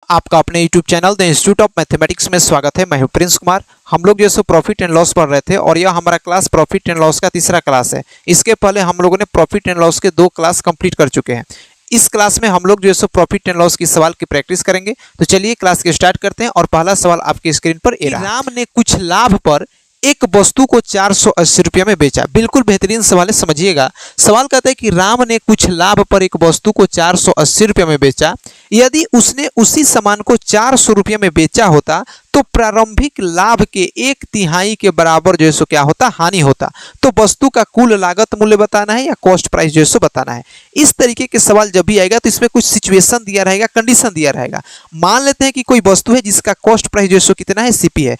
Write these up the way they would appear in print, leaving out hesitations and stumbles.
आपका अपने YouTube channel the institute of mathematics में स्वागत है। मैं हूं प्रिंस कुमार। हम लोग जो प्रॉफिट एंड लॉस पढ़ रहे थे और यह हमारा क्लास प्रॉफिट एंड लॉस का तीसरा क्लास है। इसके पहले हम लोगों ने प्रॉफिट एंड लॉस के 2 क्लास कंप्लीट कर चुके हैं। इस क्लास में हम लोग जो प्रॉफिट एंड लॉस की सवाल की प्रैक्टिस करेंगे। तो चलिए क्लास के स्टार्ट करते हैं और पहला सवाल आपकी स्क्रीन पर ए रहा। राम ने कुछ लाभ पर एक वस्तु को 480 रुपये में बेचा। बिल्कुल बेहतरीन सवाल है, समझिएगा। सवाल कहता है कि राम ने कुछ लाभ पर एक वस्तु को 480 रुपये में बेचा। यदि उसने उसी सामान को 400 रुपये में बेचा होता तो प्रारंभिक लाभ के 1/3 के बराबर जो है क्या होता, हानि होता। तो वस्तु का कुल लागत मूल्य बताना है या कॉस्ट प्राइस जो है बताना है। इस तरीके के सवाल जब भी आएगा तो इसमें कुछ सिचुएशन दिया रहेगा, कंडीशन दिया रहेगा। मान लेते हैं कि कोई वस्तु है जिसका कॉस्ट प्राइस जो है कितना है, सीपी है।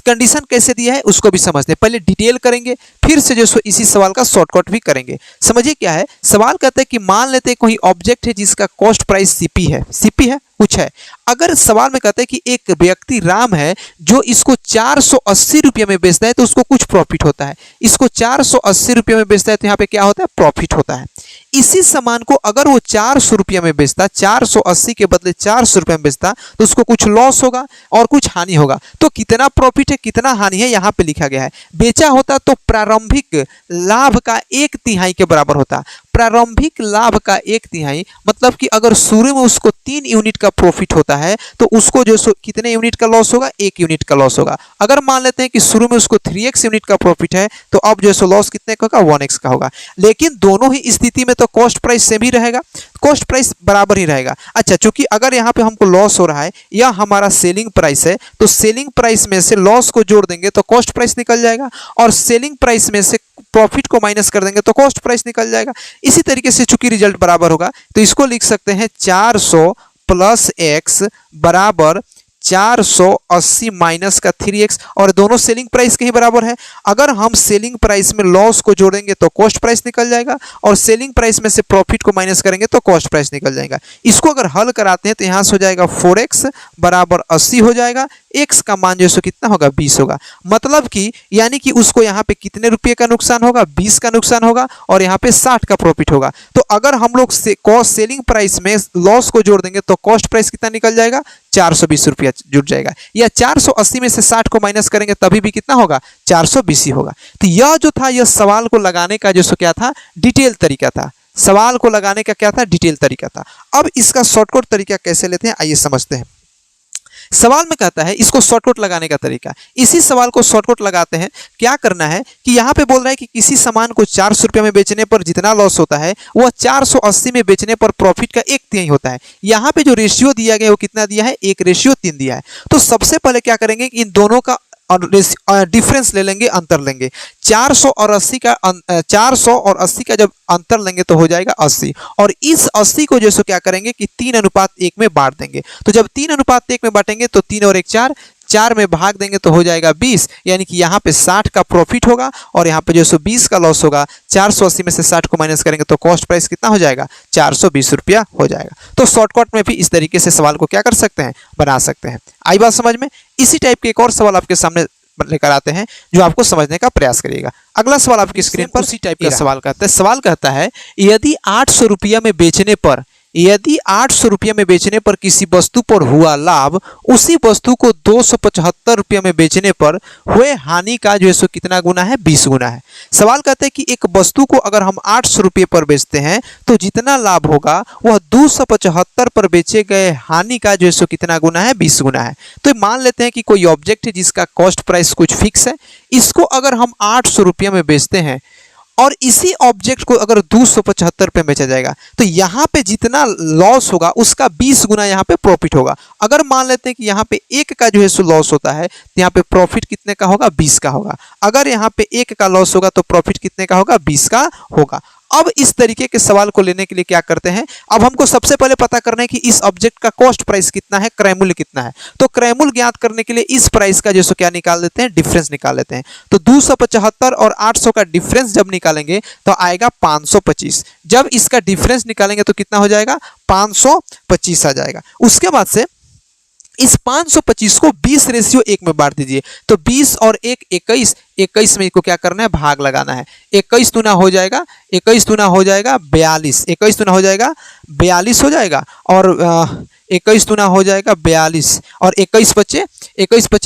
कंडीशन कैसे दिया है उसको भी समझते हैं। पहले डिटेल करेंगे, फिर से जो इसी सवाल का शॉर्टकट भी करेंगे। समझिए क्या है सवाल। कहते हैं कि मान लेते हैं कोई ऑब्जेक्ट है जिसका कॉस्ट प्राइस सीपी है, कुछ है। अगर सवाल में कहते हैं कि एक व्यक्ति राम है जो इसको 480 रुपये में बेचता है तो उसको कुछ प्रॉफिट होता है। इसको 480 रुपये में बेचता है तो यहाँ पे क्या होता है, प्रॉफिट होता है। इसी सामान को अगर वो 400 रुपये में बेचता, 480 के बदले 400 रुपये में बेचता तो उसको कुछ लॉस होगा और कुछ हानि होगा। तो कितना प्रॉफिट है कितना हानि है यहाँ पे लिखा गया है। बेचा होता तो प्रारंभिक लाभ का 1/3 के बराबर होता। प्रारंभिक लाभ का 1/3 मतलब कि अगर शुरू में उसको 3 यूनिट का प्रॉफिट होता है तो उसको जो कितने यूनिट का लॉस होगा, 1 यूनिट का लॉस होगा। अगर मान लेते हैं कि शुरू में उसको 3x यूनिट का प्रॉफिट है तो अब जो लॉस कितने का होगा, 1x का होगा। लेकिन दोनों ही स्थिति में तो कॉस्ट प्राइस सेम ही रहेगा, कॉस्ट प्राइस बराबर ही रहेगा। अच्छा, चूंकि अगर यहाँ पे हमको लॉस हो रहा है, यह हमारा सेलिंग प्राइस है, तो सेलिंग प्राइस में से लॉस को जोड़ देंगे तो कॉस्ट प्राइस निकल जाएगा और सेलिंग प्राइस में से प्रॉफिट को माइनस कर देंगे तो कॉस्ट प्राइस निकल जाएगा। इसी तरीके से चूंकि रिजल्ट बराबर होगा तो इसको लिख सकते हैं 400 प्लस x बराबर 480 माइनस का 3x, और दोनों सेलिंग प्राइस के ही बराबर है। अगर हम सेलिंग प्राइस में लॉस को जोड़ेंगे तो कॉस्ट प्राइस निकल जाएगा और सेलिंग प्राइस में से प्रॉफिट को माइनस करेंगे तो कॉस्ट प्राइस निकल जाएगा। इसको अगर हल कराते हैं तो यहाँ से हो जाएगा 4x बराबर 80 हो जाएगा। x का मान जो है कितना होगा, 20 होगा। मतलब कि यानी कि उसको यहाँ पे कितने रुपये का नुकसान होगा, 20 का नुकसान होगा और यहाँ पे 60 का प्रॉफिट होगा। तो अगर हम लोग सेलिंग प्राइस में लॉस को जोड़ देंगे तो कॉस्ट प्राइस कितना निकल जाएगा, 420 रुपया जुड़ जाएगा। या 480 में से 60 को माइनस करेंगे तभी भी कितना होगा, 420 ही होगा। तो यह जो था यह सवाल को लगाने का जो क्या था, डिटेल तरीका था। सवाल को लगाने का क्या था, डिटेल तरीका था। अब इसका शॉर्टकट तरीका कैसे लेते हैं आइए समझते हैं। सवाल में कहता है इसको शॉर्टकट लगाने का तरीका। इसी सवाल को शॉर्टकट लगाते हैं। क्या करना है कि यहाँ पे बोल रहा है कि किसी सामान को 400 रुपये में बेचने पर जितना लॉस होता है वह 480 में बेचने पर प्रॉफिट का 1/3 होता है। यहाँ पे जो रेशियो दिया गया है वो कितना दिया है, 1:3 दिया है। तो सबसे पहले क्या करेंगे कि इन दोनों का डिफरेंस ले लेंगे, अंतर लेंगे। 400 और 80 का जब अंतर लेंगे तो हो जाएगा 80, और इस 80 को जैसे क्या करेंगे कि 3:1 में बांट देंगे। तो जब 3:1 में बांटेंगे तो 3 और 1 4 में भाग देंगे तो हो जाएगा 20, यानी कि यहाँ पे 60 का प्रॉफिट होगा और यहाँ पे जो 20 का लॉस होगा। 480 में से 60 को माइनस करेंगे तो कॉस्ट प्राइस कितना हो जाएगा, 420 रुपया हो जाएगा। तो शॉर्टकट में भी इस तरीके से सवाल को क्या कर सकते हैं, बना सकते हैं। आई बात समझ में। इसी टाइप के एक और सवाल आपके सामने लेकर आते हैं जो आपको समझने का प्रयास करिएगा। अगला सवाल आपकी स्क्रीन पर उसी टाइप का सवाल कहता है। सवाल कहता है यदि 800 रुपया में बेचने पर किसी वस्तु पर हुआ लाभ उसी वस्तु को 275 रुपये में बेचने पर हुए हानि का जो है कितना गुना है, 20 गुना है। सवाल कहते हैं कि एक वस्तु को अगर हम 800 रुपये पर बेचते हैं तो जितना लाभ होगा वह 275 पर बेचे गए हानि का जो है कितना गुना है, 20 गुना है। तो मान लेते हैं कि कोई ऑब्जेक्ट है जिसका कॉस्ट प्राइस कुछ फिक्स है। इसको अगर हम 800 रुपये में बेचते हैं और इसी ऑब्जेक्ट को अगर 275 रुपये बेचा जाएगा तो यहाँ पे जितना लॉस होगा उसका 20 गुना यहाँ पे प्रॉफिट होगा। अगर मान लेते हैं कि यहाँ पे 1 का जो है सो लॉस होता है तो यहाँ पे प्रॉफिट कितने का होगा, 20 का होगा। अगर यहाँ पे 1 का लॉस होगा तो प्रॉफिट कितने का होगा, 20 का होगा। अब इस तरीके के सवाल को लेने के लिए क्या करते हैं, अब हमको सबसे पहले पता करना है कि इस ऑब्जेक्ट का कॉस्ट प्राइस कितना है, क्रय मूल्य कितना है। तो क्रय मूल्य ज्ञात करने के लिए इस प्राइस का जो क्या निकाल देते हैं, डिफरेंस निकाल लेते हैं। तो 275 और 800 का डिफरेंस जब निकालेंगे तो आएगा 525। जब इसका डिफरेंस निकालेंगे तो कितना हो जाएगा, 525 आ जाएगा। उसके बाद से इस 525 को 20:1 में बांट दीजिए तो 20 और 1 21, 21 में इसको क्या करना है, भाग लगाना है। 21 दूना हो जाएगा 42, 21 दूना हो जाएगा 42 हो जाएगा, और 21 दूना हो जाएगा 42, और 21 बचे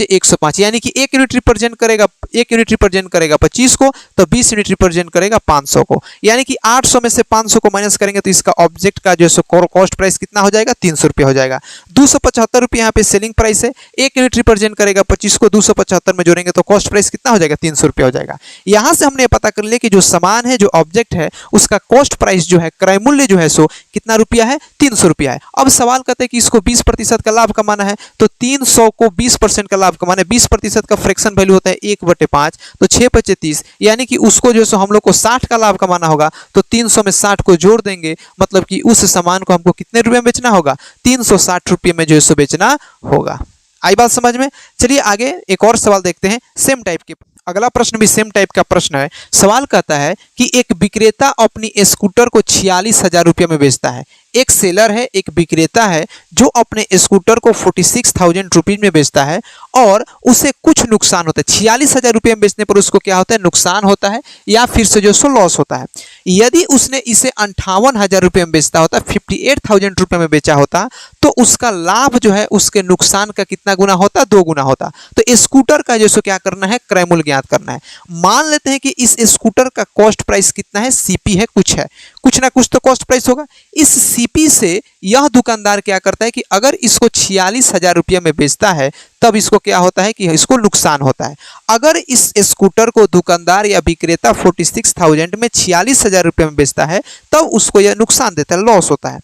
105, यानी कि 1 यूनिट रिप्रेजेंट करेगा 25 को, तो 20 यूनिट रिप्रेजेंट करेगा 500 को, यानी कि 800 में से 500 को माइनस करेंगे तो इसका ऑब्जेक्ट का जो कॉस्ट प्राइस कितना हो जाएगा, 300 रुपये हो जाएगा। 275 रुपये यहाँ पे सेलिंग प्राइस है, 1 यूनिट रिप्रेजेंट करेगा 25 को, 275 में जोड़ेंगे तो कॉस्ट प्राइस कितना हो जाएगा, 300 रुपये हो जाएगा। यहाँ से हमने पता कर लिया कि जो सामान है, जो ऑब्जेक्ट है, उसका कॉस्ट प्राइस जो है, क्रय मूल्य जो है सो कितना रुपया है, 300 रुपया है। अब सवाल कहते हैं कि इसको 20% का लाभ कमाना है, तो 300 को 20% का लाभ कमाना है। 20% का फ्रैक्शन वैल्यू होता है 1/5, तो 6 × 30, यानी कि उसको जो है हम लोग को 60 का लाभ कमाना होगा, तो 300 में 60 को जोड़ देंगे, मतलब कि उस सामान को हमको कितने रुपए में बेचना होगा, 360 रुपये में जो है बेचना होगा। आई बात समझ में? चलिए आगे एक और सवाल देखते हैं सेम टाइप के। अगला प्रश्न भी सेम टाइप का प्रश्न है। सवाल कहता है कि एक विक्रेता अपनी स्कूटर को 46,000 रुपये में बेचता है। एक सेलर है, एक विक्रेता है जो अपने स्कूटर को 46,000 रुपीज में बेचता है और उसे कुछ नुकसान होता है। 46,000 रुपये में बेचने पर उसको क्या होता है, नुकसान होता है या फिर से जो सो लॉस होता है। यदि उसने इसे 58,000 रुपये में बेचता होता, 58,000 रुपये में बेचा होता, तो उसका लाभ जो है उसके नुकसान का कितना गुना होता, 2 गुना होता। तो स्कूटर का जो सो क्या करना है, क्रय मूल्य ज्ञात करना है। मान लेते हैं कि इस स्कूटर का कॉस्ट प्राइस कितना है, सीपी है, कुछ ना कुछ तो कॉस्ट प्राइस होगा। इस सीपी से यह दुकानदार क्या करता है कि अगर इसको 46,000 रुपये में बेचता है, तब इसको क्या होता है कि इसको नुकसान होता है। अगर इस स्कूटर को दुकानदार या विक्रेता 46,000 में 46,000 रुपये में बेचता है, तब उसको यह नुकसान देता है, लॉस होता है।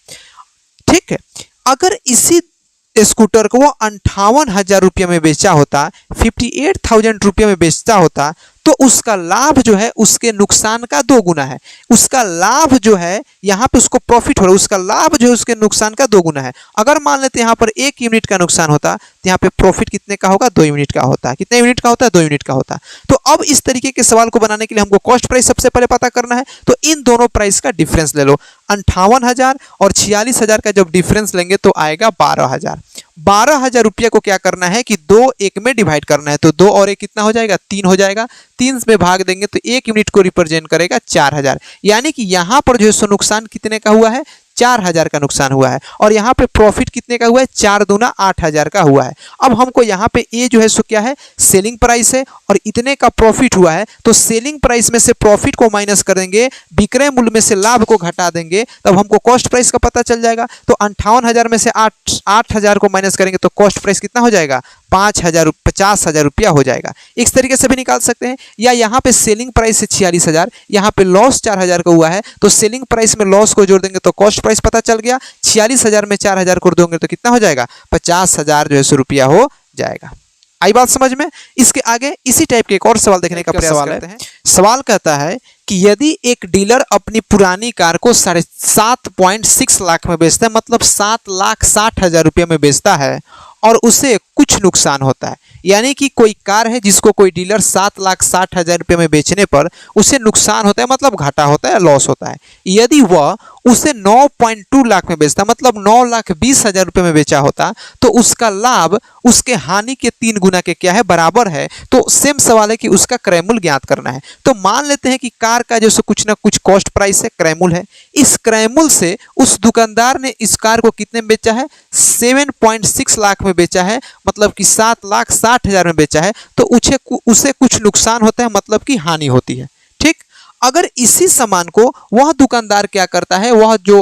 ठीक है। अगर इसी स्कूटर को वो 58,000 रुपये में बेचा होता, 58,000 रुपये में बेचता होता, तो उसका लाभ जो है उसके नुकसान का 2 गुना है। उसका लाभ जो है यहाँ पे उसको प्रॉफिट हो रहा है, उसका लाभ जो है उसके नुकसान का 2 गुना है। अगर मान लेते हैं यहाँ पर 1 यूनिट का नुकसान होता, तो यहाँ पे प्रॉफिट कितने का होगा, 2 यूनिट का होता है। कितने यूनिट का होता है, 2 यूनिट का होता है। तो अब इस तरीके के सवाल को बनाने के लिए हमको कॉस्ट प्राइस सबसे पहले पता करना है। तो इन दोनों प्राइस का डिफरेंस ले लो, 58,000 और 46,000 का जब डिफरेंस लेंगे तो आएगा 12,000। 12,000 रुपये को क्या करना है कि 2 1 में डिवाइड करना है, तो 2 और 1 कितना हो जाएगा, 3 हो जाएगा। 3 में भाग देंगे तो 1 यूनिट को रिप्रेजेंट करेगा 4,000, यानी कि यहाँ पर जो है सो नुकसान कितने का हुआ है, 4,000 का नुकसान हुआ है। और यहाँ पे प्रॉफिट कितने का हुआ है, 4 दूना 8,000 का हुआ है। अब हमको यहाँ पे ए जो है सो क्या है, सेलिंग प्राइस है और इतने का प्रॉफिट हुआ है, तो सेलिंग प्राइस में से प्रॉफिट को माइनस कर देंगे, विक्रय मूल्य में से लाभ को घटा देंगे, तब हमको कॉस्ट प्राइस का पता चल जाएगा। तो 58,000 में से 8,000 को माइनस करेंगे तो कॉस्ट प्राइस कितना हो जाएगा, 50,000 रुपया हो जाएगा। इस तरीके से भी निकाल सकते हैं। या यहाँ पे सेलिंग प्राइस है 46,000, यहाँ पे लॉस 4,000 का हुआ है, तो सेलिंग प्राइस में लॉस को जोड़ देंगे तो कॉस्ट प्राइस पता चल गया। 46,000 में 4,000 को दोगे तो कितना हो जाएगा, 50,000 जो है सो रुपया हो जाएगा। आई बात समझ में? इसके आगे इसी टाइप के एक और सवाल देखने का प्रयास करते हैं। सवाल कहता है कि यदि एक डीलर अपनी पुरानी कार को 7.6 लाख में बेचता है, मतलब 7,60,000 रुपये में बेचता है और उसे कुछ नुकसान होता है, यानी कि कोई कार है जिसको कोई डीलर 7,60,000 रुपये में बेचने पर उसे नुकसान होता है, मतलब घाटा होता है, लॉस होता है। यदि वह उसे 9.2 लाख में बेचता, मतलब 9,20,000 रुपये में बेचा होता, तो उसका लाभ उसके हानि के 3 गुना के क्या है, बराबर है। तो सेम सवाल है कि उसका क्रय मूल्य ज्ञात करना है। तो मान लेते हैं कि कार का जो सो कुछ ना कुछ कॉस्ट प्राइस है, क्रय मूल्य है। इस क्रय मूल्य से उस दुकानदार ने इस कार को कितने में बेचा है, 7.6 लाख में बेचा है, मतलब कि 7,60,000 में बेचा है, तो उसे कुछ नुकसान होता है, मतलब कि हानि होती है। ठीक। अगर इसी सामान को वह दुकानदार क्या करता है, वह जो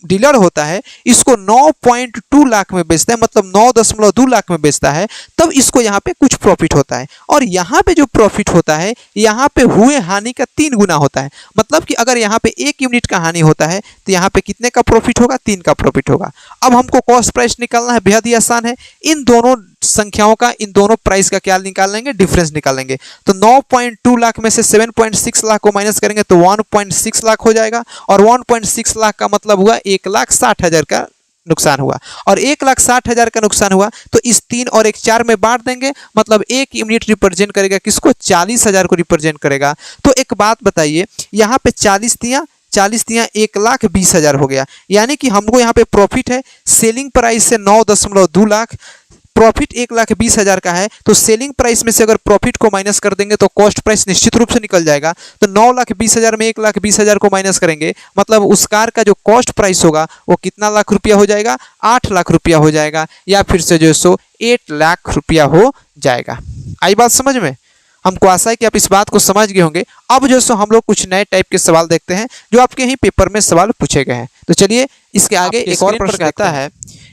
डीलर होता है, इसको 9.2 लाख में बेचता है, मतलब 9.2 लाख में बेचता है, तब इसको यहाँ पे कुछ प्रॉफिट होता है। और यहाँ पे जो प्रॉफिट होता है, यहाँ पे हुए हानि का 3 गुना होता है। मतलब कि अगर यहाँ पे 1 यूनिट का हानि होता है, तो यहाँ पे कितने का प्रॉफिट होगा, 3 का प्रॉफिट होगा। अब हमको कॉस्ट प्राइस निकालना है, बेहद ही आसान है। इन दोनों संख्याओं का, इन दोनों प्राइस का क्या निकाल लेंगे, डिफरेंस निकाल लेंगे। तो 9.2 लाख में से 7.6 लाख को माइनस करेंगे तो 1.6 लाख हो जाएगा, और 1.6 लाख का मतलब हुआ 1,60,000 का नुकसान हुआ। और 1,60,000 का नुकसान हुआ तो इस 3 और 1 4 में बांट देंगे, मतलब 1 यूनिट रिप्रेजेंट करेगा किसको, 40,000 को रिप्रेजेंट करेगा। तो एक बात बताइए, यहाँ पे 40 दिया 1,20,000 हो गया, यानी कि हमको यहाँ पे प्रॉफिट है, सेलिंग प्राइस से 9.2 लाख, प्रॉफिट 1,20,000 का है तो सेलिंग प्राइस में से अगर प्रॉफिट को माइनस कर देंगे तो कॉस्ट प्राइस निश्चित रूप से निकल जाएगा। तो 9,20,000 में 1,20,000 को माइनस करेंगे, मतलब उस कार का जो कॉस्ट प्राइस होगा वो कितना लाख रुपया हो जाएगा, 8 लाख रुपया हो जाएगा, या फिर से जो सो 8 लाख रुपया हो जाएगा। आई बात समझ में? हमको आशा है कि आप इस बात को समझ गए होंगे। अब जो सो हम लोग कुछ नए टाइप के सवाल देखते हैं जो आपके ही पेपर में सवाल पूछे गए हैं। तो चलिए इसके आगे एक और प्रश्न कहता है,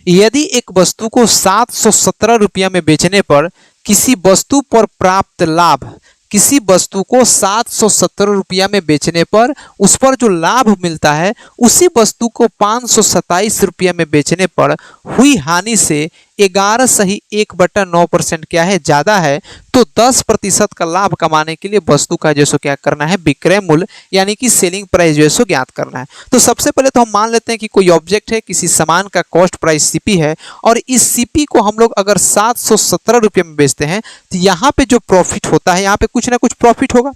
यदि एक वस्तु को 717 रुपया में बेचने पर किसी वस्तु पर प्राप्त लाभ, किसी वस्तु को 717 रुपया में बेचने पर उस पर जो लाभ मिलता है उसी वस्तु को 527 रुपया में बेचने पर हुई हानि से 11.1/9% क्या है, ज्यादा है, तो 10% का लाभ कमाने के लिए वस्तु का जो सो क्या करना है, विक्रय मूल्य यानी कि सेलिंग प्राइस जो है सो ज्ञात करना है। तो सबसे पहले तो हम मान लेते हैं कि कोई ऑब्जेक्ट है, किसी सामान का कॉस्ट प्राइस सीपी है और इस सीपी को हम लोग अगर 717 रुपये में बेचते हैं तो यहाँ पे जो प्रॉफिट होता है, यहाँ पे कुछ ना कुछ प्रॉफिट होगा।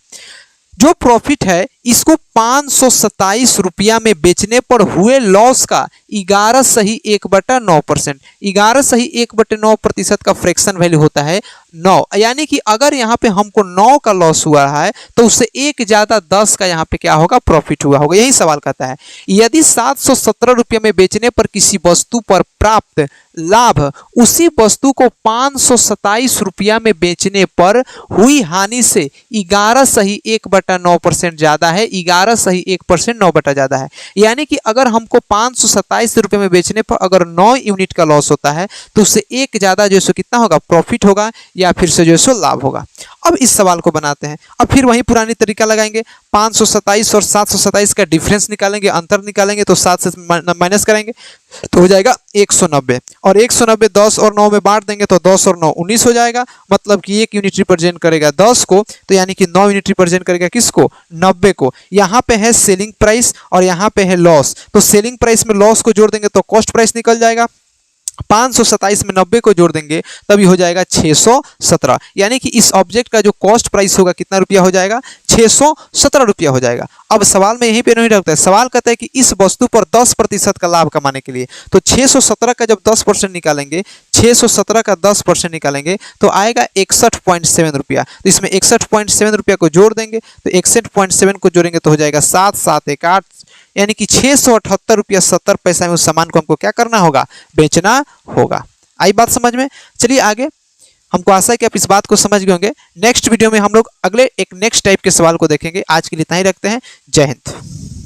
जो प्रॉफिट है इसको 527 रुपया में बेचने पर हुए लॉस का 11.1/9%, 11.1/9% का फ्रैक्शन वैल्यू होता है 9, यानी कि अगर यहाँ पे हमको 9 का लॉस हुआ है तो उससे एक ज्यादा 10 का यहाँ पे क्या होगा, प्रॉफिट हुआ होगा। यही सवाल कहता है, यदि 717 रुपये में बेचने पर किसी वस्तु पर प्राप्त लाभ उसी वस्तु को 527 रुपया में बेचने पर हुई हानि से 11.1/9% ज्यादा है, 11.1% 9 बटा ज्यादा है, यानी कि अगर हमको 527 रुपये में बेचने पर अगर 9 यूनिट का लॉस होता है तो उससे एक ज्यादा जो सो कितना होगा, प्रॉफिट होगा या फिर से जो सो लाभ होगा। अब इस सवाल को बनाते हैं, अब फिर वही पुरानी तरीका लगाएंगे, 527 और 727 का डिफरेंस निकालेंगे, अंतर निकालेंगे, तो 7 से माइनस करेंगे तो हो जाएगा 190, और 190 10 और 9 में बांट देंगे तो 10 और 9 19 हो जाएगा, मतलब कि 1 यूनिट रिप्रेजेंट करेगा 10 को, तो यानी कि 9 यूनिट रिप्रेजेंट करेगा किसको, 90 को। यहाँ पे है सेलिंग प्राइस और यहाँ पे है लॉस, तो सेलिंग प्राइस में लॉस को जोड़ देंगे तो कॉस्ट प्राइस निकल जाएगा, 527 में 90 को जोड़ देंगे तभी हो जाएगा 617, यानी कि इस ऑब्जेक्ट का जो कॉस्ट प्राइस होगा कितना रुपया हो जाएगा, 617 रुपया हो जाएगा। अब सवाल में यहीं पे नहीं रखता है, सवाल कहता है कि इस वस्तु पर 10% का लाभ कमाने के लिए, तो 617 का जब 10% निकालेंगे, 617 का 10% निकालेंगे तो आएगा 61.7 रुपया, तो इसमें 61.7 रुपया को जोड़ देंगे, तो 61.7 को जोड़ेंगे तो हो जाएगा 7 7 1 8, यानी कि 678 रुपया 70 पैसा में उस सामान को हमको क्या करना होगा, बेचना होगा। आई बात समझ में? चलिए आगे, हमको आशा है कि आप इस बात को समझ गए होंगे। नेक्स्ट वीडियो में हम लोग अगले एक नेक्स्ट टाइप के सवाल को देखेंगे। आज के लिए इतना ही रखते हैं। जय हिंद।